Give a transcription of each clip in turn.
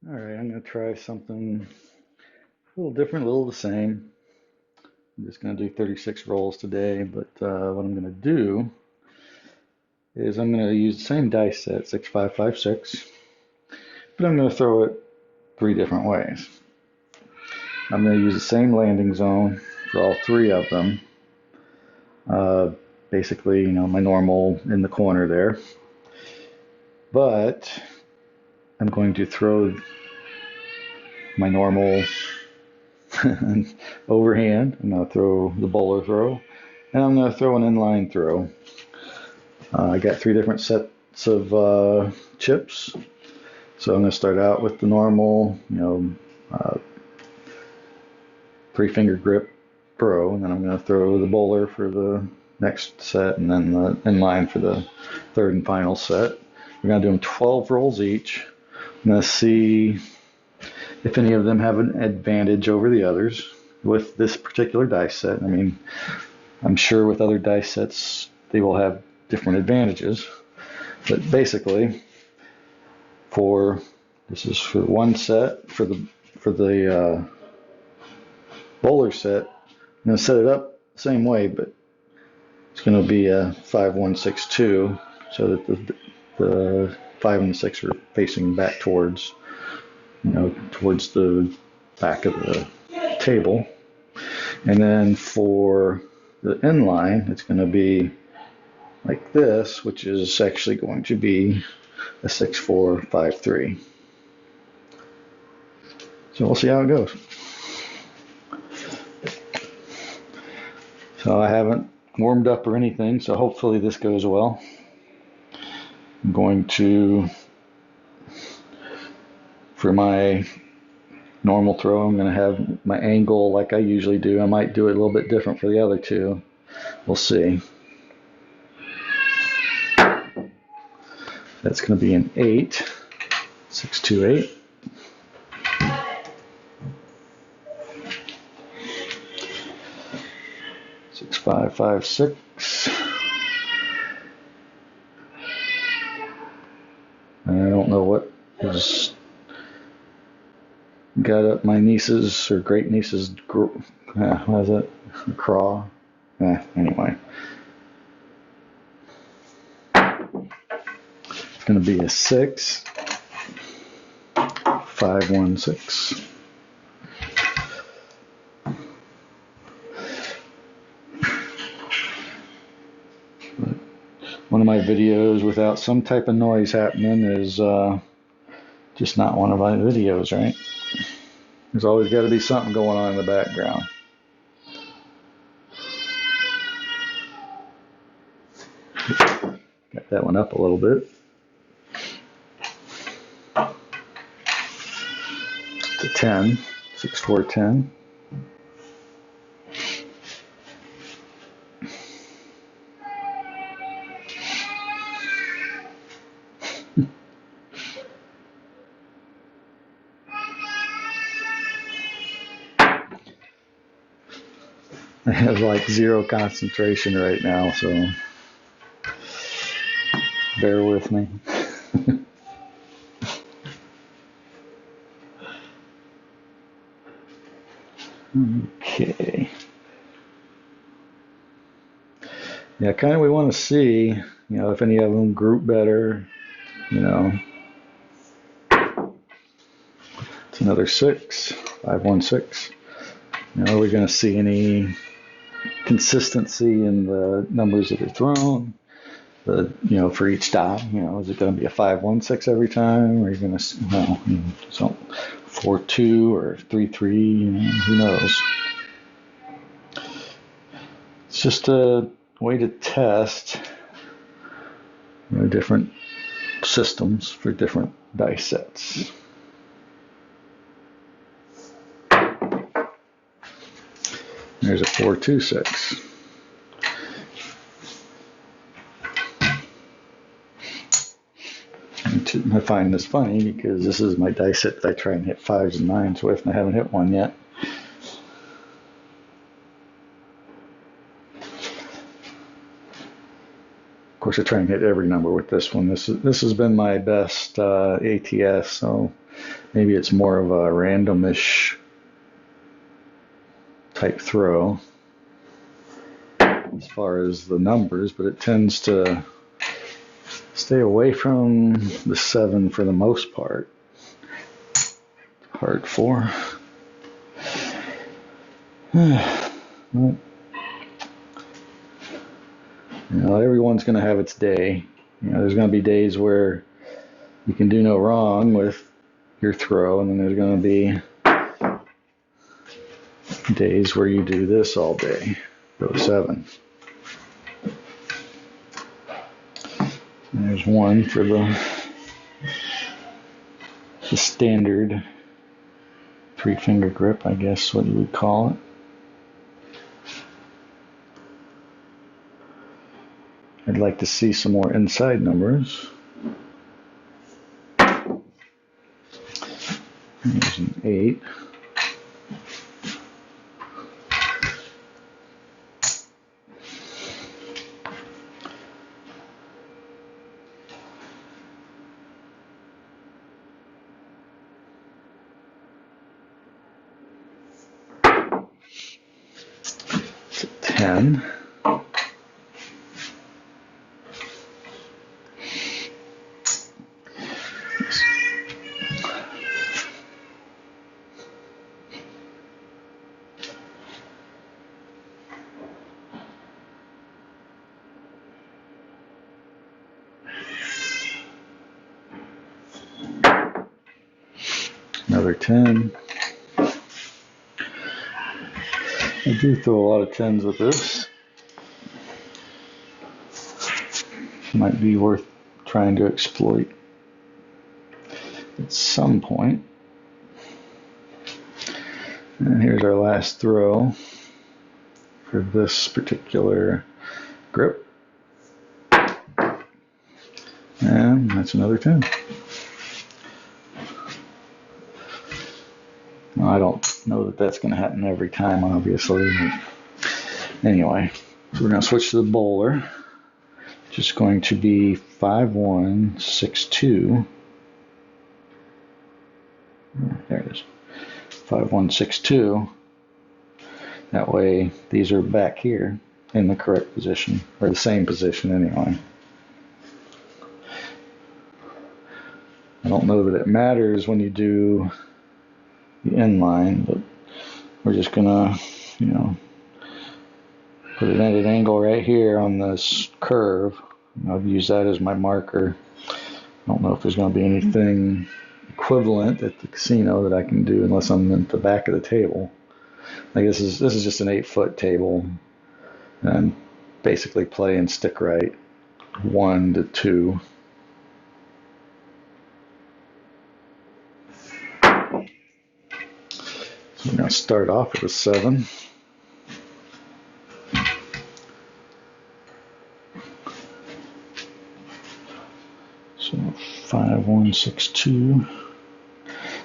All right, I'm going to try something a little different, a little the same. I'm just going to do 36 rolls today, but what I'm going to do is I'm going to use the same dice set, 6556, but I'm going to throw it three different ways. I'm going to use the same landing zone for all three of them. Basically, my normal in the corner there. But I'm going to throw my normal overhand. I'm going to throw the bowler throw, and I'm going to throw an inline throw. I got three different sets of chips, so I'm going to start out with the normal, three-finger grip throw, and then I'm going to throw the bowler for the next set, and then the inline for the third and final set. We're going to do them 12 rolls each. I'm going to see if any of them have an advantage over the others with this particular dice set. I mean, I'm sure with other dice sets they will have different advantages, but basically, this is for one set for the bowler set. I'm going to set it up the same way, but it's going to be a 5-1-6-2, so that the 5 and the 6 are facing back towards the back of the table. And then for the inline, it's going to be like this, which is actually going to be a 6-4-5-3. So we'll see how it goes. So I haven't warmed up or anything, so hopefully this goes well. I'm going to, for my normal throw, I'm going to have my angle like I usually do. I might do it a little bit different for the other two. We'll see. That's going to be an 8, 6-2-8. Six, 5, 5, 6. I don't know what is got up my niece's or great niece's what is it? Craw. Anyway. It's going to be a 6, 5, 1, 6. One of my videos without some type of noise happening is just not one of my videos, right? There's always got to be something going on in the background. Got that one up a little bit. It's a 10, 6-4-10. I have like zero concentration right now, so bear with me. Okay. Yeah, kind of we want to see, if any of them group better, It's another 6, 5, 1, 6. Are we going to see any consistency in the numbers that are thrown? For each die, is it going to be a 5-1-6 every time? Or are you going to, so 4-2 or 3-3? Who knows? It's just a way to test different systems for different dice sets. There's a 4-2-6. I find this funny because this is my dice set that I try and hit 5s and 9s with, and I haven't hit one yet. Of course, I try and hit every number with this one. This has been my best ATS, so maybe it's more of a randomish type throw as far as the numbers, but it tends to stay away from the 7 for the most part. Hard 4. Well, everyone's going to have its day. There's going to be days where you can do no wrong with your throw, and then there's going to be days where you do this all day. Go 7. And there's 1 for the standard 3-finger grip, I guess what you would call it. I'd like to see some more inside numbers. There's an 8. It's a 10. Another 10. I do throw a lot of 10s with this. Might be worth trying to exploit at some point. And here's our last throw for this particular grip. And that's another 10. Well, I don't know that that's going to happen every time, obviously. Anyway, so we're going to switch to the bowler. Just going to be 5162. There it is. 5162. That way, these are back here in the correct position, or the same position anyway. I don't know that it matters when you do the inline, but we're just gonna, put it at an angle right here on this curve. I'll use that as my marker. I don't know if there's going to be anything equivalent at the casino that I can do unless I'm at the back of the table. Like this is just an 8-foot table, and I'm basically playing stick right 1 to 2. So we're going to start off with a 7. So 5162.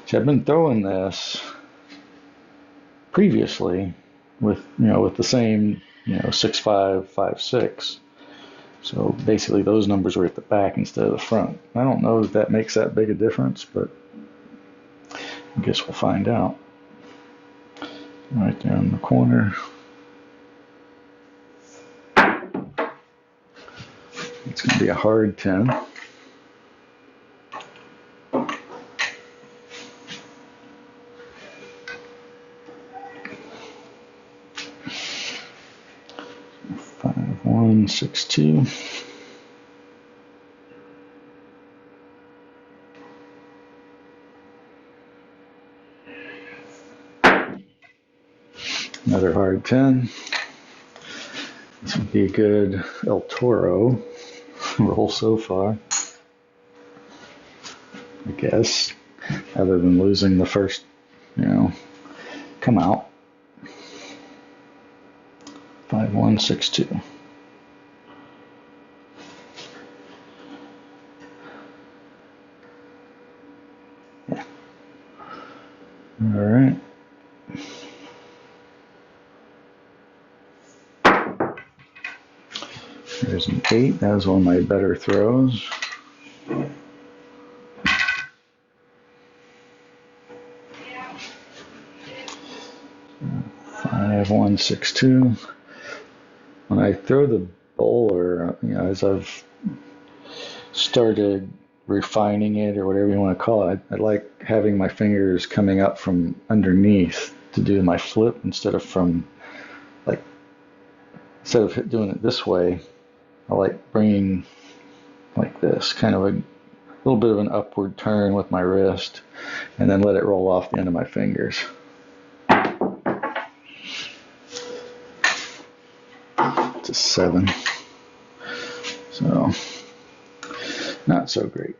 See, I've been throwing this previously with the same 6-5, 5-6. So basically those numbers were at the back instead of the front. I don't know that makes that big a difference, but I guess we'll find out. Right there in the corner. It's going to be a hard 10. Five, 1, 6, 2. Another hard 10. This would be a good El Toro roll so far, I guess, other than losing the first, come out. 5, 1, 6, 2. Yeah. All right. There's an 8. That was one of my better throws. 5162. When I throw the bowler, as I've started refining it or whatever you want to call it, I like having my fingers coming up from underneath to do my flip instead of doing it this way. I like bringing like this, kind of a little bit of an upward turn with my wrist, and then let it roll off the end of my fingers. It's a 7. So, not so great.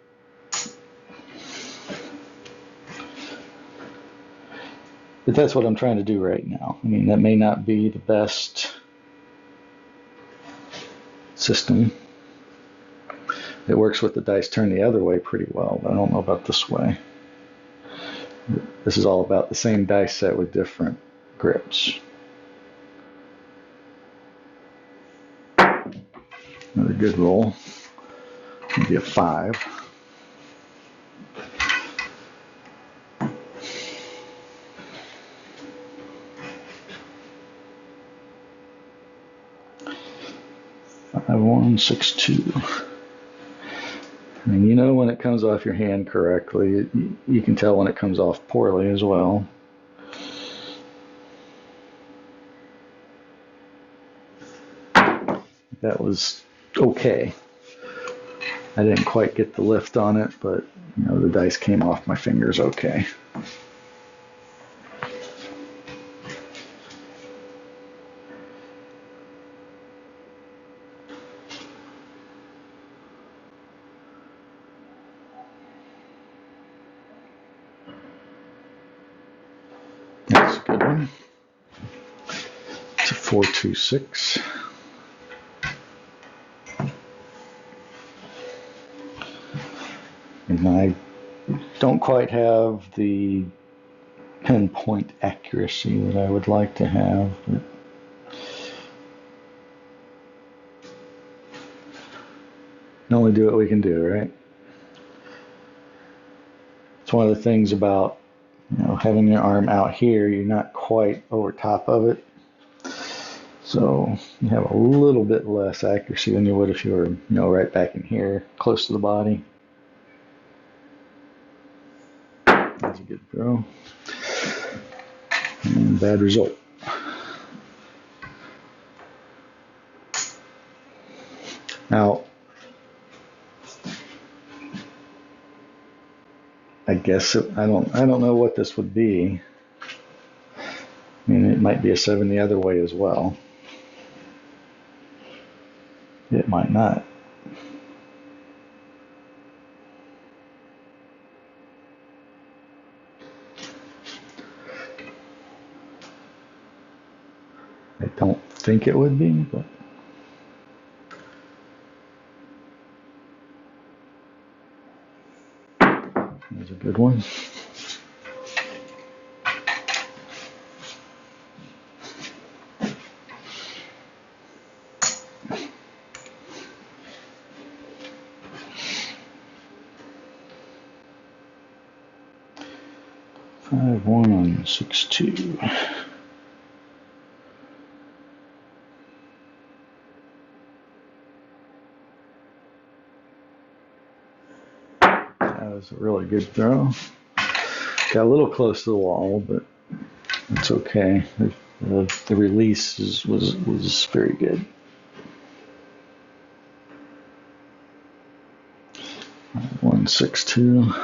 But that's what I'm trying to do right now. I mean, that may not be the best system. It works with the dice turned the other way pretty well, but I don't know about this way. This is all about the same dice set with different grips. Another good roll. Maybe a 5. Five, 1, 6, 2. I mean, you know when it comes off your hand correctly. You can tell when it comes off poorly as well. That was okay. I didn't quite get the lift on it, but the dice came off my fingers okay. That's a good one. It's a 4, 2, 6. And I don't quite have the pinpoint accuracy that I would like to have, but can only do what we can do, right? It's one of the things about having your arm out here, you're not quite over top of it, so you have a little bit less accuracy than you would if you were right back in here close to the body. That's a good throw. And bad result. Now, I guess I don't know what this would be. I mean, it might be a 7 the other way as well. It might not. I don't think it would be, but that's a good one. Five, 1, 6, 2. That was a really good throw. Got a little close to the wall, but it's okay. The release was very good. 1, 6, 2.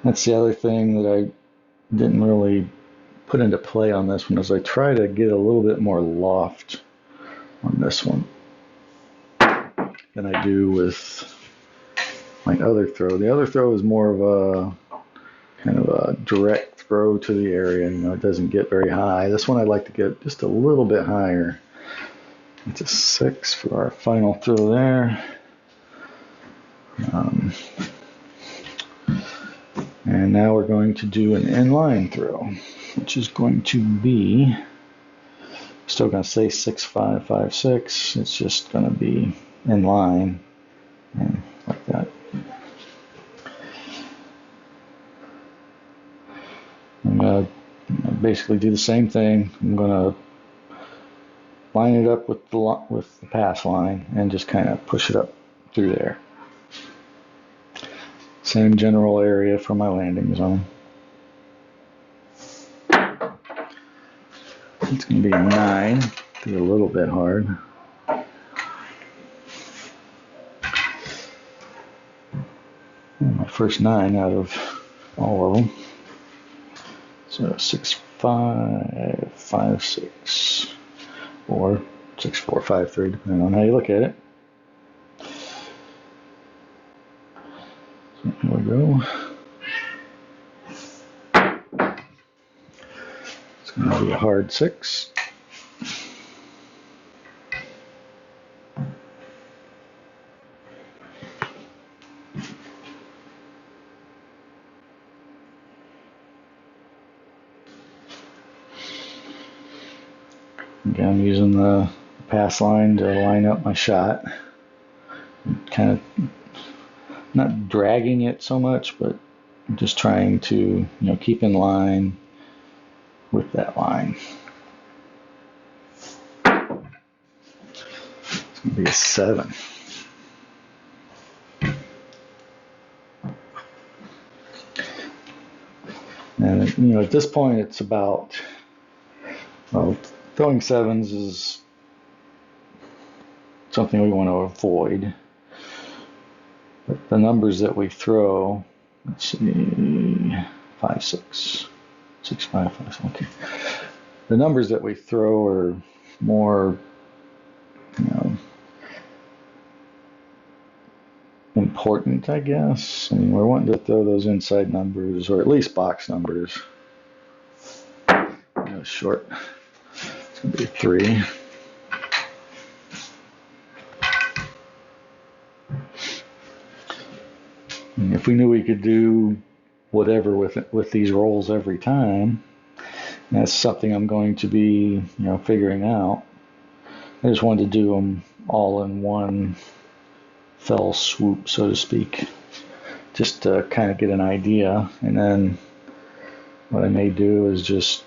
That's the other thing that I didn't really put into play on this one, is I try to get a little bit more loft on this one than I do with my other throw. The other throw is more of a kind of a direct throw to the area. It doesn't get very high. This one I'd like to get just a little bit higher. It's a 6 for our final throw there. And now we're going to do an inline throw, which is going to be, still going to say 6, 5, 5, 6. It's just going to be in line and like that. I'm going to basically do the same thing. I'm going to line it up with the pass line and just kind of push it up through there. Same general area for my landing zone. It's going to be a 9. Be a little bit hard. My first 9 out of all of them. So 6, 5, 5, 6, or 6, 4, 5, 3, depending on how you look at it. So here we go. It's going to be a hard 6. Again, I'm using the pass line to line up my shot. Kind of not dragging it so much, but just trying to, keep in line with that line. It's going to be a 7. And, at this point, it's about, throwing 7s is something we want to avoid. But the numbers that we throw, let's see, 5, 6, 6, 5, 5, okay. The numbers that we throw are more, important, I guess. I mean, we're wanting to throw those inside numbers, or at least box numbers. Short. It's going to be a 3. And if we knew we could do whatever with these rolls every time, that's something I'm going to be, figuring out. I just wanted to do them all in one fell swoop, so to speak, just to kind of get an idea. And then what I may do is just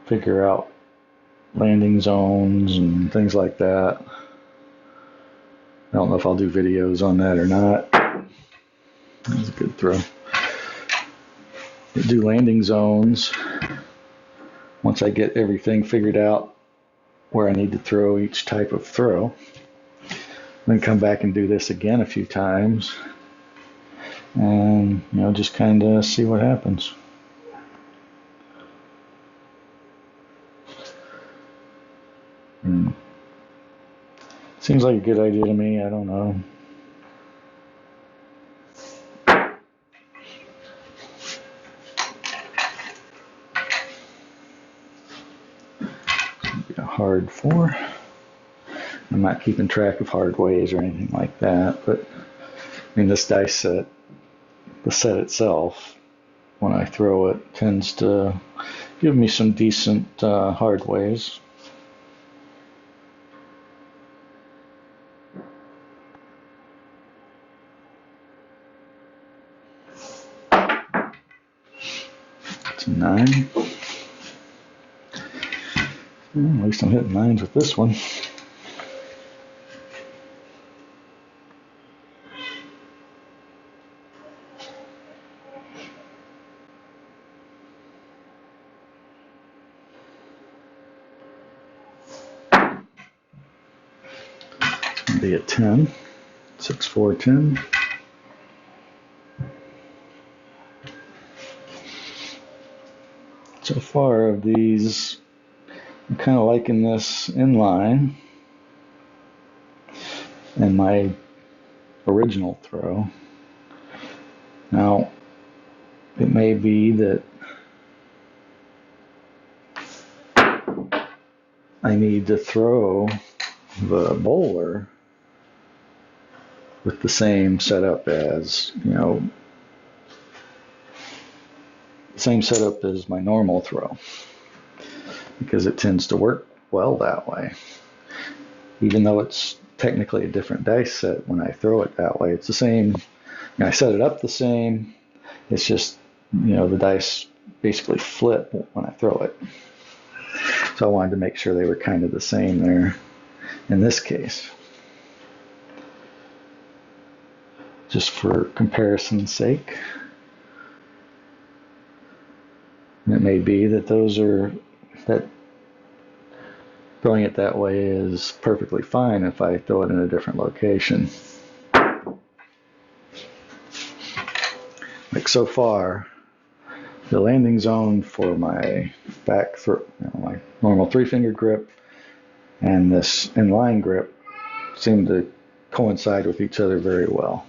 figure out landing zones and things like that. I don't know if I'll do videos on that or not. That was a good throw. We'll do landing zones once I get everything figured out where I need to throw each type of throw. Then come back and do this again a few times and just kind of see what happens. Seems like a good idea to me. I don't know. It's going to be a hard 4. I'm not keeping track of hard ways or anything like that, but I mean, this dice set, the set itself, when I throw it, tends to give me some decent hard ways. It's a 9. Well, at least I'm hitting 9s with this one. Be a 10, 6, 4, 10. So far of these, I'm kind of liking this inline and my original throw. Now, it may be that I need to throw the bowler with the same setup as, same setup as my normal throw, because it tends to work well that way. Even though it's technically a different dice set, when I throw it that way, it's the same. I set it up the same. It's just, the dice basically flip when I throw it. So I wanted to make sure they were kind of the same there in this case. Just for comparison's sake. And it may be that that throwing it that way is perfectly fine if I throw it in a different location. Like so far, the landing zone for my back throw, my normal 3-finger grip and this inline grip seem to coincide with each other very well.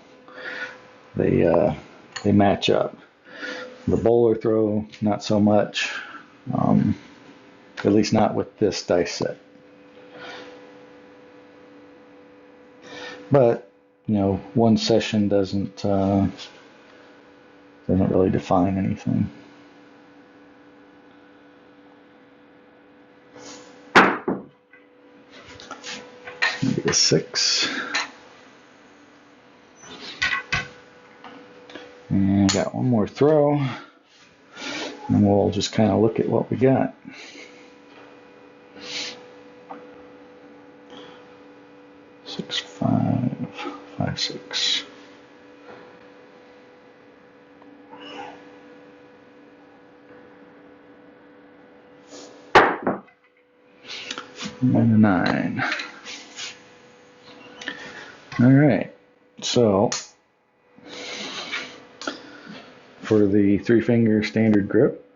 They match up. The bowler throw, not so much, at least not with this dice set. But one session doesn't really define anything. Maybe a 6. And got one more throw. And we'll just kind of look at what we got. Six, 5, 5, 6. And a 9. All right, so for the 3-finger standard grip,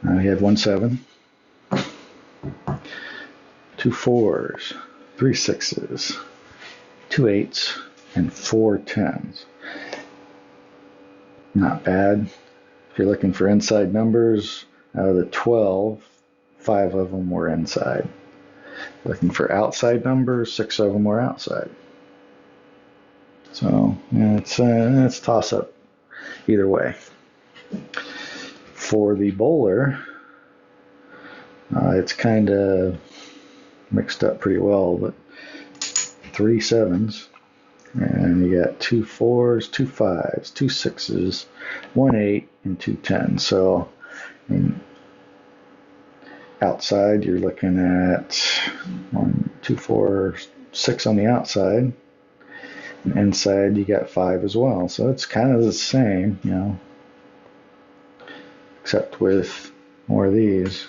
I had 1 7, 2 4s, 3 6s, 2 8s, and 4 10s. Not bad. If you're looking for inside numbers, out of the 12, 5 of them were inside. Looking for outside numbers, 6 of them were outside. So it's toss up either way. For the bowler, it's kind of mixed up pretty well, but 3 7s, and you got 2 4s, 2 5s, 2 6s, 1 8, and 2 10s. So outside, you're looking at 1, 2, 4, 6 on the outside. And inside, you got 5 as well. So it's kind of the same, except with more of these,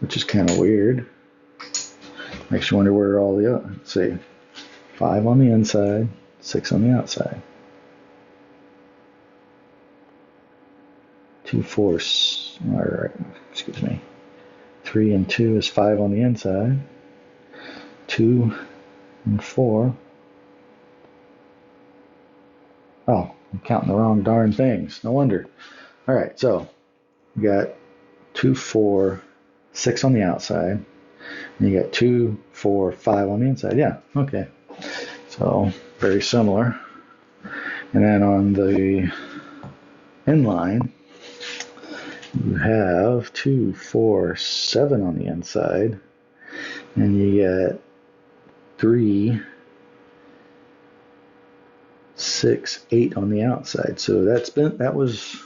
which is kind of weird. Makes you wonder where all the other, let's see, 5 on the inside, 6 on the outside. 2 4, or excuse me, 3 and 2 is 5 on the inside. 2 and 4. Oh, I'm counting the wrong darn things. No wonder. All right, so you got 2 4, 6 on the outside. And you got 2 4, 5 on the inside. Yeah, okay. So very similar. And then on the inline, you have 2 4, 7 on the inside, and you get 3 6 8 on the outside. So that was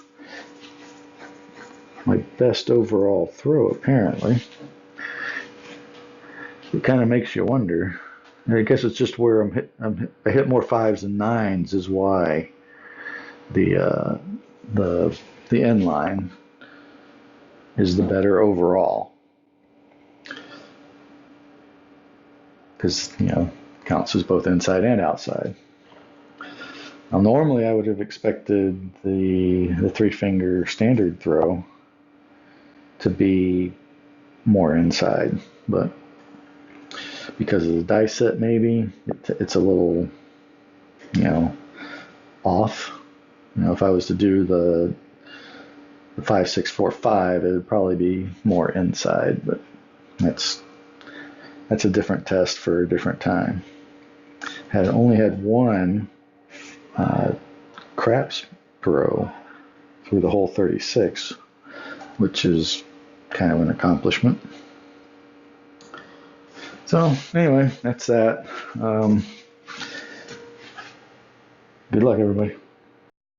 my best overall throw, apparently. It kind of makes you wonder. I guess it's just where I hit more 5s and 9s is why the inline is the better overall, because counts as both inside and outside. Now normally I would have expected the 3-finger standard throw to be more inside, but because of the dice set, maybe it's a little off. If I was to do the 5 6 4 5, it would probably be more inside, but that's a different test for a different time. Only had one craps pro through the whole 36, which is kind of an accomplishment. So anyway, that's that. Good luck, everybody.